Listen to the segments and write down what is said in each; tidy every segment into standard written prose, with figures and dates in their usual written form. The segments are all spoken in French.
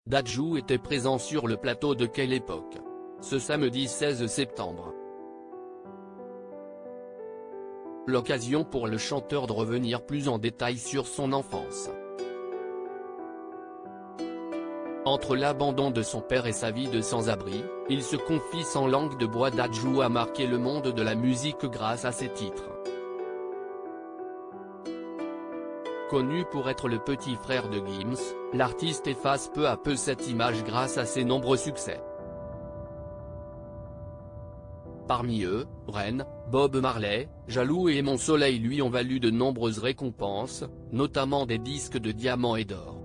Dadju était présent sur le plateau de Quelle époque? Ce samedi 16 septembre. L'occasion pour le chanteur de revenir plus en détail sur son enfance. Entre l'abandon de son père et sa vie de sans-abri, il se confie sans langue de bois. Dadju a marqué le monde de la musique grâce à ses titres. Connu pour être le petit frère de Gims, l'artiste efface peu à peu cette image grâce à ses nombreux succès. Parmi eux, Ren, Bob Marley, Jaloux et Mon Soleil lui ont valu de nombreuses récompenses, notamment des disques de diamant et d'or.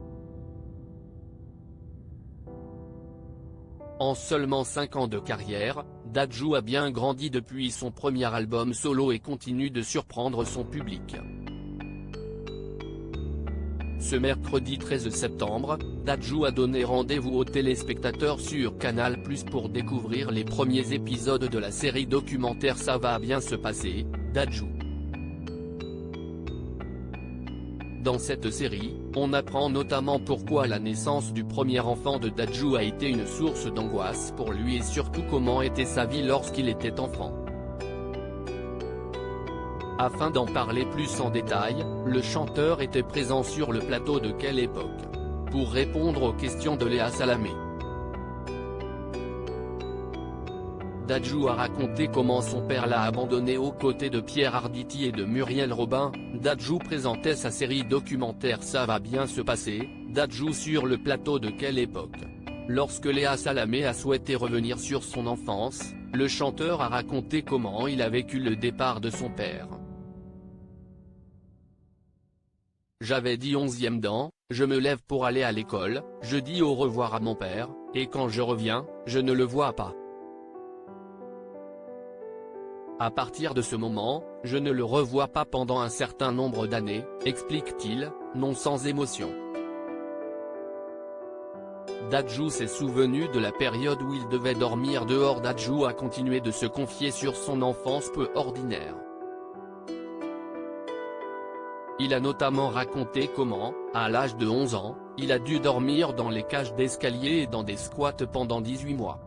En seulement 5 ans de carrière, Dadju a bien grandi depuis son premier album solo et continue de surprendre son public. Ce mercredi 13 septembre, Dadju a donné rendez-vous aux téléspectateurs sur Canal+ pour découvrir les premiers épisodes de la série documentaire Ça va bien se passer, Dadju. Dans cette série, on apprend notamment pourquoi la naissance du premier enfant de Dadju a été une source d'angoisse pour lui et surtout comment était sa vie lorsqu'il était enfant. Afin d'en parler plus en détail, le chanteur était présent sur le plateau de Quelle époque? Pour répondre aux questions de Léa Salamé. Dadju a raconté comment son père l'a abandonné aux côtés de Pierre Arditi et de Muriel Robin. Dadju présentait sa série documentaire Ça va bien se passer, Dadju sur le plateau de Quelle époque? Lorsque Léa Salamé a souhaité revenir sur son enfance, le chanteur a raconté comment il a vécu le départ de son père. J'avais 11e ans, je me lève pour aller à l'école, je dis au revoir à mon père, et quand je reviens, je ne le vois pas. À partir de ce moment, je ne le revois pas pendant un certain nombre d'années, explique-t-il, non sans émotion. Dadju s'est souvenu de la période où il devait dormir dehors. Dadju a continué de se confier sur son enfance peu ordinaire. Il a notamment raconté comment, à l'âge de 11 ans, il a dû dormir dans les cages d'escalier et dans des squats pendant 18 mois.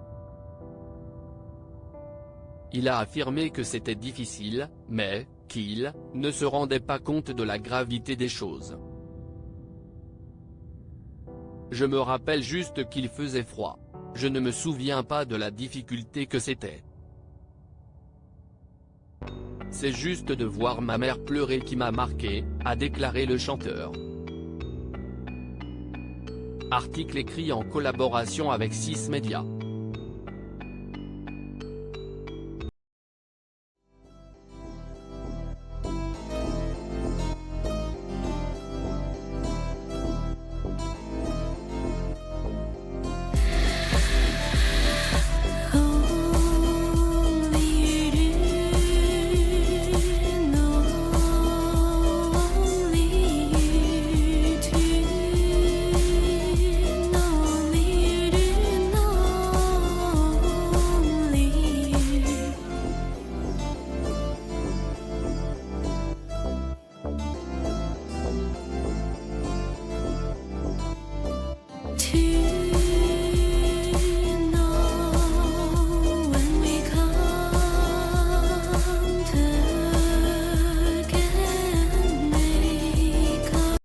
Il a affirmé que c'était difficile, mais qu'il ne se rendait pas compte de la gravité des choses. Je me rappelle juste qu'il faisait froid. Je ne me souviens pas de la difficulté que c'était. C'est juste de voir ma mère pleurer qui m'a marqué, a déclaré le chanteur. Article écrit en collaboration avec 6 Médias.